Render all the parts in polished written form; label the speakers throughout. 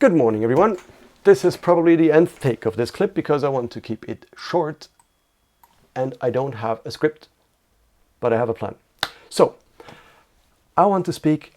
Speaker 1: Good morning, everyone. This is probably the nth take of this clip because I want to keep it short and I don't have a script, but I have a plan. So, I want to speak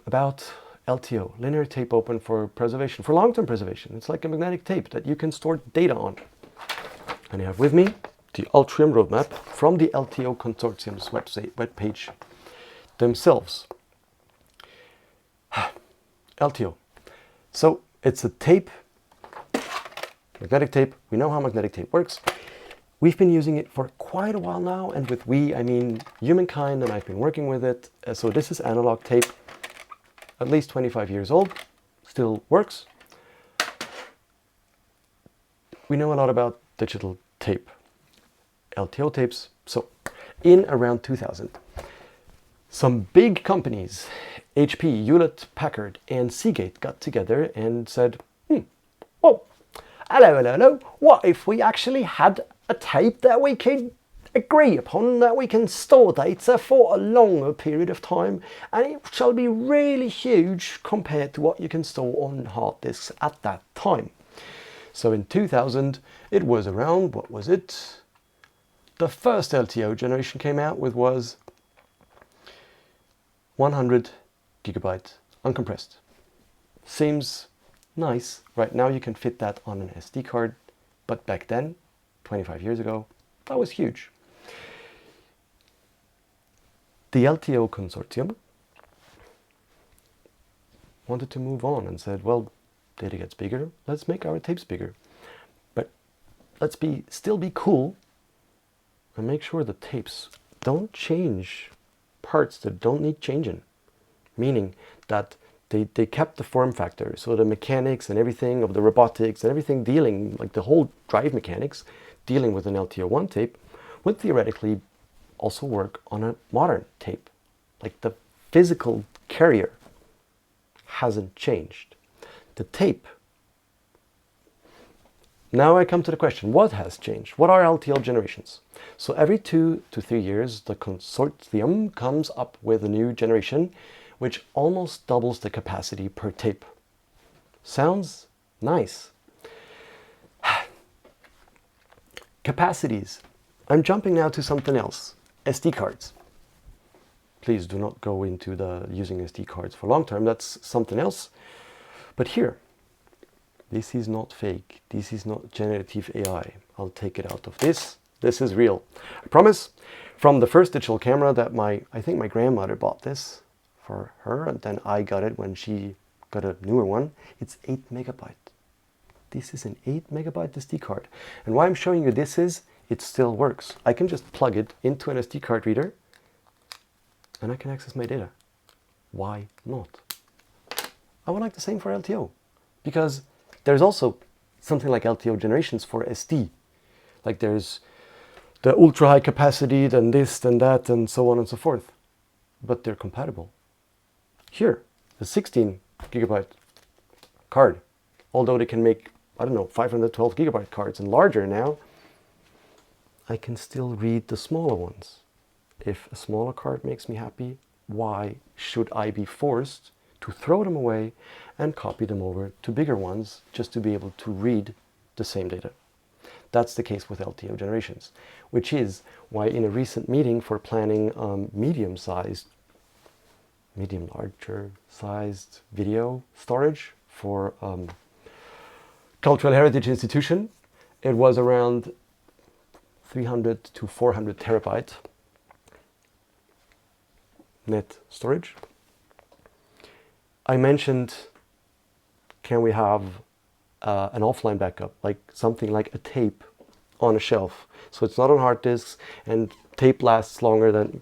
Speaker 1: about LTO, linear tape open for preservation, for long-term preservation. It's like a magnetic tape that you can store data on. And I have with me the Ultrium roadmap from the LTO Consortium's webpage themselves. LTO. So it's a tape, magnetic tape. We know how magnetic tape works. We've been using it for quite a while now, and with we, I mean humankind, and I've been working with it. So this is analog tape, at least 25 years old, still works. We know a lot about digital tape, LTO tapes. So in around 2000, some big companies, HP, Hewlett-Packard, and Seagate got together and said, oh, hello, what if we actually had a tape that we could agree upon, that we can store data for a longer period of time, and it shall be really huge compared to what you can store on hard disks at that time. So in 2000, it was around, what was it? The first LTO generation came out with was 100 gigabyte uncompressed. Seems nice. Right now you can fit that on an SD card, but back then, 25 years ago, that was huge. The LTO Consortium wanted to move on and said, well, data gets bigger, let's make our tapes bigger. But let's still be cool and make sure the tapes don't change parts that don't need changing. Meaning that they kept the form factor, so the mechanics and everything of the robotics and everything dealing, like the whole drive mechanics, dealing with an LTO1 tape would theoretically also work on a modern tape. Like the physical carrier hasn't changed. The tape. Now I come to the question, what has changed? What are LTO generations? So every 2 to 3 years, the consortium comes up with a new generation which almost doubles the capacity per tape. Sounds nice. Capacities. I'm jumping now to something else. SD cards. Please do not go into the using SD cards for long term. That's something else. But here, this is not fake. This is not generative AI. I'll take it out of this. This is real. I promise. From the first digital camera that I think my grandmother bought this for her, and then I got it when she got a newer one. It's 8 megabyte. This is an 8 megabyte SD card. And why I'm showing you this is, it still works. I can just plug it into an SD card reader and I can access my data. Why not? I would like the same for LTO, because there's also something like LTO generations for SD. Like there's the ultra high capacity, then this, then that, and so on and so forth. But they're compatible. Here, the 16 gigabyte card, although they can make, I don't know, 512 gigabyte cards and larger now, I can still read the smaller ones. If a smaller card makes me happy, why should I be forced to throw them away and copy them over to bigger ones just to be able to read the same data? That's the case with LTO generations, which is why in a recent meeting for planning medium larger sized video storage for cultural heritage institution, it was around 300 to 400 terabyte net storage. I mentioned, can we have an offline backup, like something like a tape on a shelf, so it's not on hard disks and tape lasts longer than...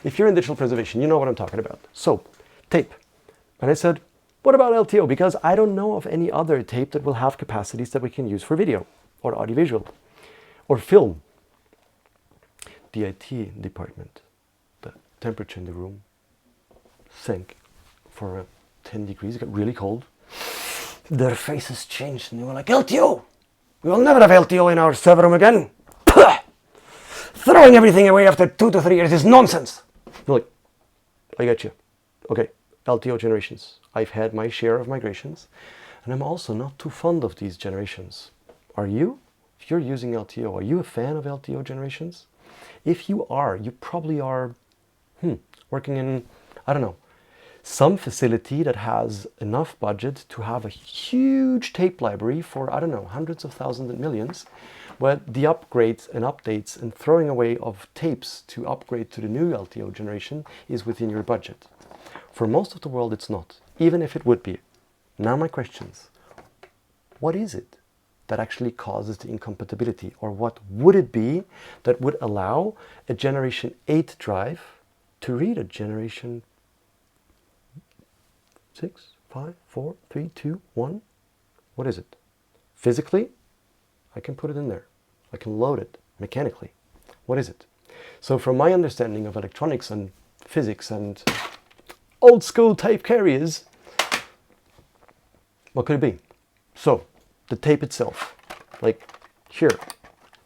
Speaker 1: If you're in digital preservation, you know what I'm talking about. So, tape. And I said, what about LTO? Because I don't know of any other tape that will have capacities that we can use for video or audiovisual or film. The IT department, the temperature in the room sank for 10 degrees. It got really cold. Their faces changed and they were like, LTO! We will never have LTO in our server room again. Throwing everything away after 2 to 3 years is nonsense. I'm like, I got you. Okay, LTO generations. I've had my share of migrations. And I'm also not too fond of these generations. Are you? If you're using LTO, are you a fan of LTO generations? If you are, you probably are working in, I don't know, some facility that has enough budget to have a huge tape library for, I don't know, hundreds of thousands and millions, where the upgrades and updates and throwing away of tapes to upgrade to the new LTO generation is within your budget. For most of the world, it's not, even if it would be. Now my questions. What is it that actually causes the incompatibility? Or what would it be that would allow a Generation 8 drive to read a Generation 6, 5, 4, 3, 2, 1? What is it? Physically, I can put it in there. I can load it mechanically. What is it? So from my understanding of electronics and physics and old school tape carriers, what could it be? So, the tape itself, like here,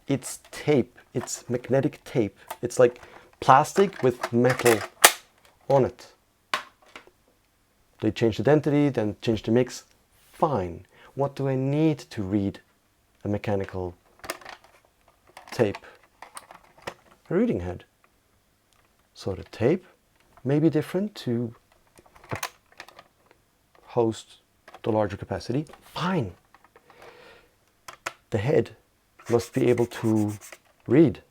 Speaker 1: it's tape, it's magnetic tape. It's like plastic with metal on it. They change the density, then change the mix. Fine. What do I need to read a mechanical tape? A reading head. So the tape may be different to host the larger capacity. Fine. The head must be able to read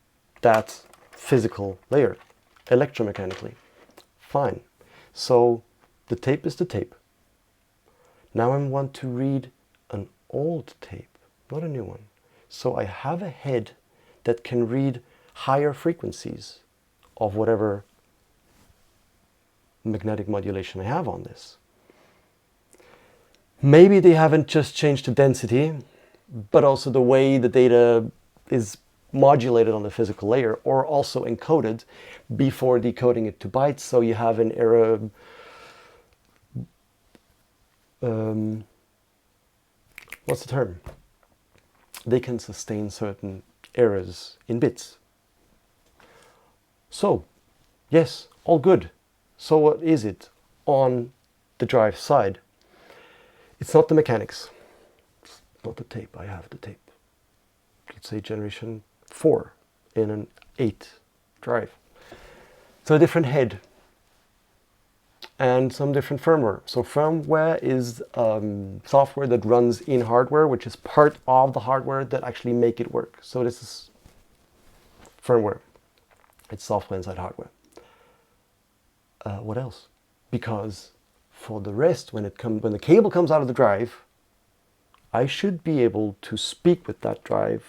Speaker 1: that physical layer electromechanically. Fine. So the tape is the tape. Now I want to read an old tape, not a new one. So I have a head that can read higher frequencies of whatever magnetic modulation I have on this. Maybe they haven't just changed the density, but also the way the data is modulated on the physical layer, or also encoded before decoding it to bytes. So you have an error, what's the term? They can sustain certain errors in bits. So, yes, all good. So what is it on the drive side? It's not the mechanics. It's not the tape. I have the tape. Let's say Generation 4 in an 8 drive. So a different head and some different firmware. So firmware is software that runs in hardware, which is part of the hardware that actually make it work. So this is firmware. It's software inside hardware. What else? Because for the rest, when the cable comes out of the drive, I should be able to speak with that drive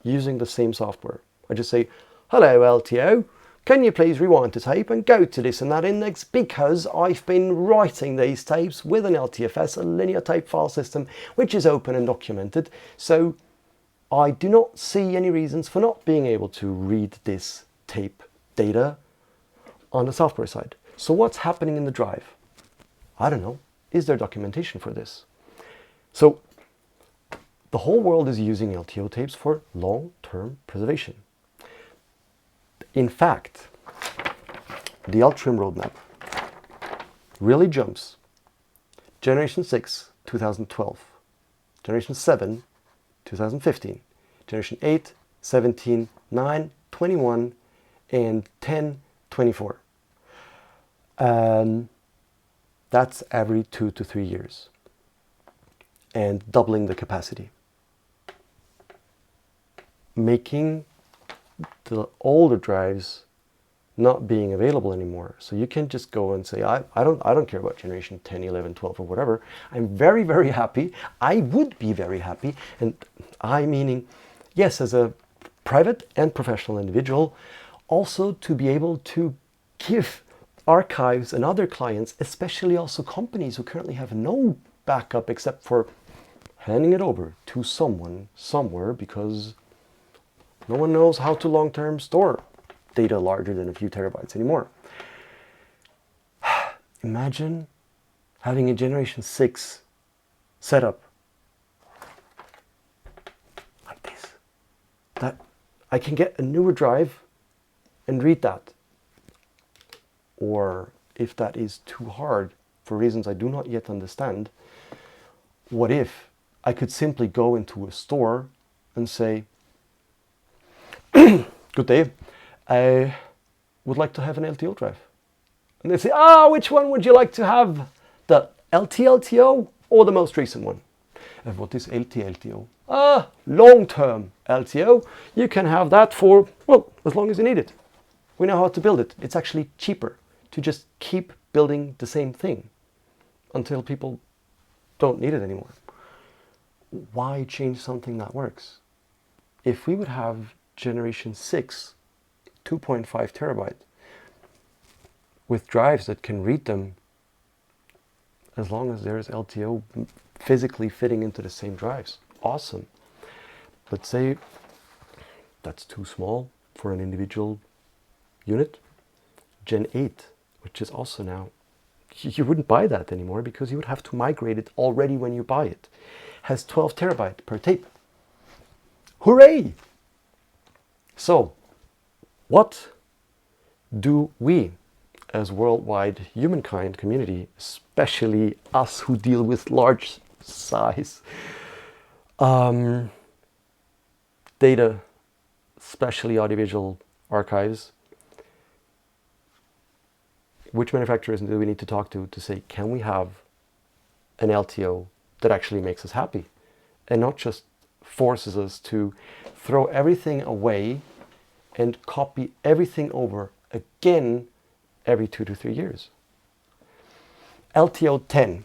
Speaker 1: using the same software. I just say, "Hello LTO, can you please rewind the tape and go to this and that index, because I've been writing these tapes with an LTFS, a linear tape file system, which is open and documented. So I do not see any reasons for not being able to read this tape data on the software side." So what's happening in the drive? I don't know. Is there documentation for this? So the whole world is using LTO tapes for long-term preservation. In fact, the LTRIM roadmap really jumps. Generation 6, 2012. Generation 7, 2015. Generation 8, 17, 9, 21, and 10, 24. That's every 2 to 3 years. And doubling the capacity. Making the older drives not being available anymore. So you can just go and say, I don't care about generation 10, 11, 12 or whatever. I'm very, very happy. I would be very happy. And I meaning, yes, as a private and professional individual, also to be able to give archives and other clients, especially also companies who currently have no backup except for handing it over to someone somewhere, because no one knows how to long-term store data larger than a few terabytes anymore. Imagine having a Generation 6 setup like this. That I can get a newer drive and read that. Or if that is too hard for reasons I do not yet understand, what if I could simply go into a store and say, good day, I would like to have an LTO drive. And they say, which one would you like to have? The LT-LTO or the most recent one? And what is LT-LTO? Long-term LTO. You can have that for, well, as long as you need it. We know how to build it. It's actually cheaper to just keep building the same thing until people don't need it anymore. Why change something that works? If we would have generation 6, 2.5 terabyte, with drives that can read them, as long as there's LTO physically fitting into the same drives, awesome. Let's say that's too small for an individual unit. Gen 8, which is also now, you wouldn't buy that anymore because you would have to migrate it already when you buy it. Has 12 terabyte per tape. Hooray! So, what do we as worldwide humankind community, especially us who deal with large size data, especially audiovisual archives, which manufacturers do we need to talk to say, can we have an LTO that actually makes us happy and not just forces us to throw everything away and copy everything over again every 2 to 3 years? LTO 10.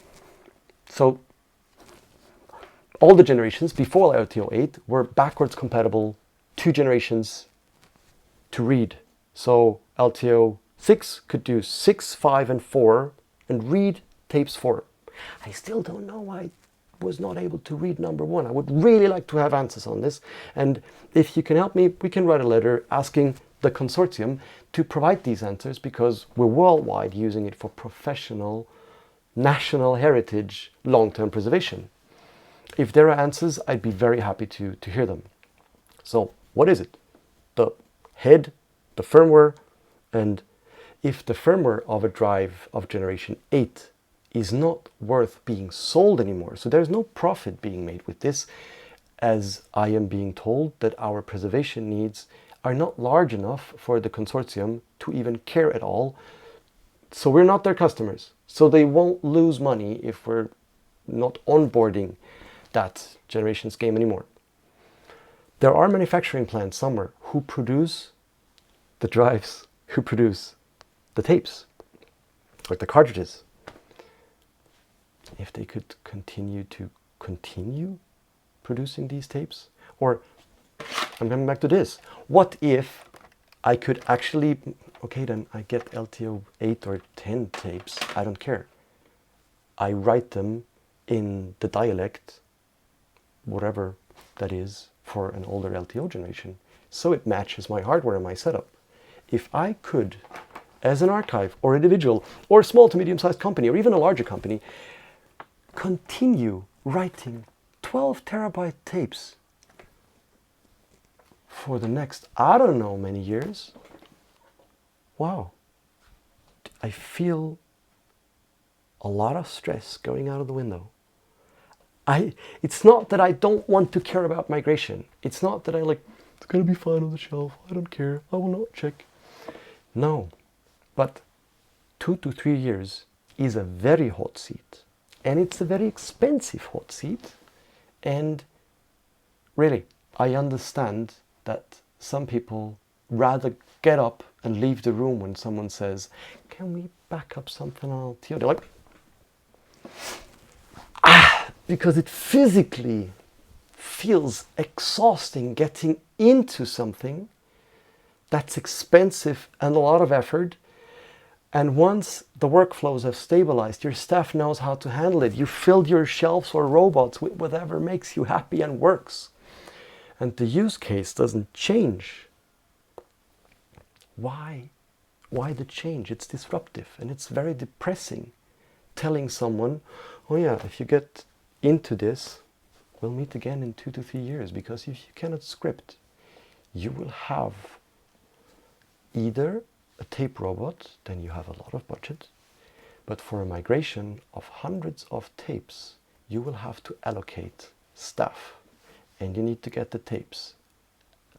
Speaker 1: So all the generations before LTO 8 were backwards compatible 2 generations to read. So LTO 6 could do 6, 5, and 4 and read tapes 4. I still don't know why I was not able to read number 1. I would really like to have answers on this. And if you can help me, we can write a letter asking the consortium to provide these answers, because we're worldwide using it for professional, national heritage, long-term preservation. If there are answers, I'd be very happy to hear them. So what is it? The head, the firmware, and if the firmware of a drive of generation 8 is not worth being sold anymore, so there's no profit being made with this, as I am being told that our preservation needs are not large enough for the consortium to even care at all, so we're not their customers. So they won't lose money if we're not onboarding that generations game anymore. There are manufacturing plants somewhere who produce the drives, who produce the tapes, like the cartridges. If they could continue producing these tapes, or I'm coming back to this. What if I could actually, okay, then I get LTO 8 or 10 tapes, I don't care. I write them in the dialect, whatever that is, for an older LTO generation, so it matches my hardware and my setup. If I could, as an archive or individual or small to medium-sized company or even a larger company, continue writing 12 terabyte tapes for the next, I don't know, many years, wow, I feel a lot of stress going out of the window. It's not that I don't want to care about migration. It's not that I it's gonna be fine on the shelf, I don't care, I will not check. No, but 2 to 3 years is a very hot seat, and it's a very expensive hot seat. And really, I understand that some people rather get up and leave the room when someone says, can we back up something on LTO? They're like, because it physically feels exhausting getting into something that's expensive and a lot of effort. And once the workflows have stabilized, your staff knows how to handle it. You filled your shelves or robots with whatever makes you happy and works. And the use case doesn't change. Why? Why the change? It's disruptive and it's very depressing. Telling someone, oh yeah, if you get into this, we'll meet again in 2 to 3 years, because if you cannot script, you will have either a tape robot, then you have a lot of budget, but for a migration of hundreds of tapes, you will have to allocate stuff, and you need to get the tapes,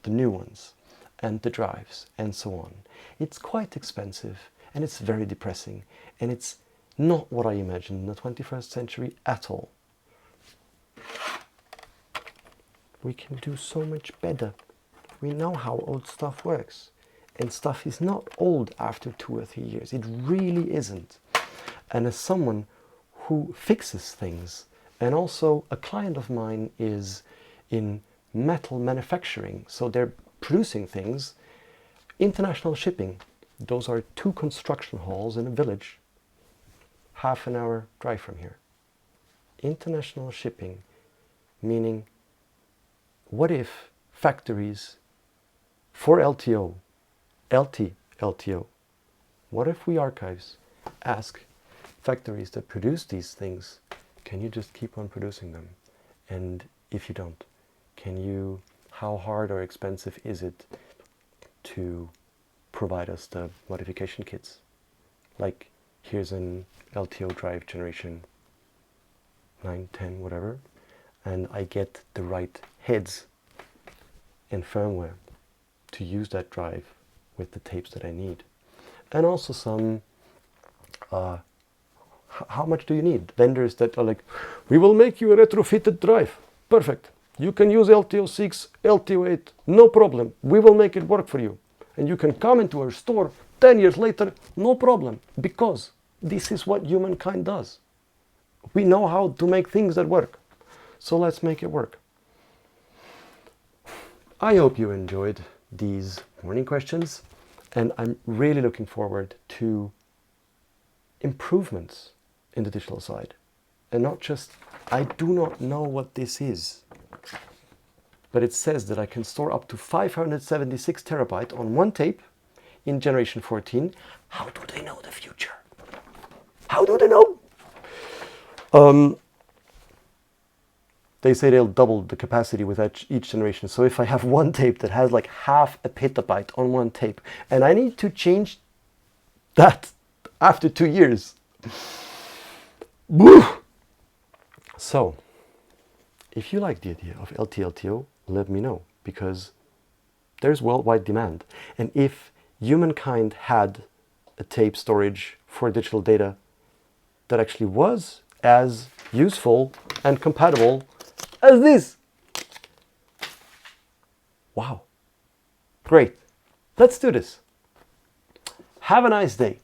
Speaker 1: the new ones, and the drives, and so on. It's quite expensive, and it's very depressing, and it's not what I imagined in the 21st century at all. We can do so much better. We know how old stuff works, and stuff is not old after 2 or 3 years. It really isn't. And as someone who fixes things, and also a client of mine is in metal manufacturing, so they're producing things, international shipping, those are 2 construction halls in a village, half an hour drive from here. International shipping, meaning, what if factories for LTO, LT-LTO, what if we archives ask factories that produce these things, can you just keep on producing them? And if you don't, how hard or expensive is it to provide us the modification kits? Like, here's an LTO drive generation 9, 10, whatever, and I get the right heads and firmware to use that drive with the tapes that I need. And also some, how much do you need? Vendors that are like, we will make you a retrofitted drive. Perfect. You can use LTO-6, LTO-8, no problem. We will make it work for you. And you can come into our store 10 years later, no problem, because this is what humankind does. We know how to make things that work. So let's make it work. I hope you enjoyed these morning questions, and I'm really looking forward to improvements in the digital side. And not just, I do not know what this is, but it says that I can store up to 576 terabyte on one tape in generation 14. How do they know the future? How do they know? They say they'll double the capacity with each generation. So if I have one tape that has like half a petabyte on one tape, and I need to change that after 2 years. So, if you like the idea of LT-LTO, let me know, because there's worldwide demand. And if humankind had a tape storage for digital data that actually was as useful and compatible as this. Wow. Great. Let's do this. Have a nice day.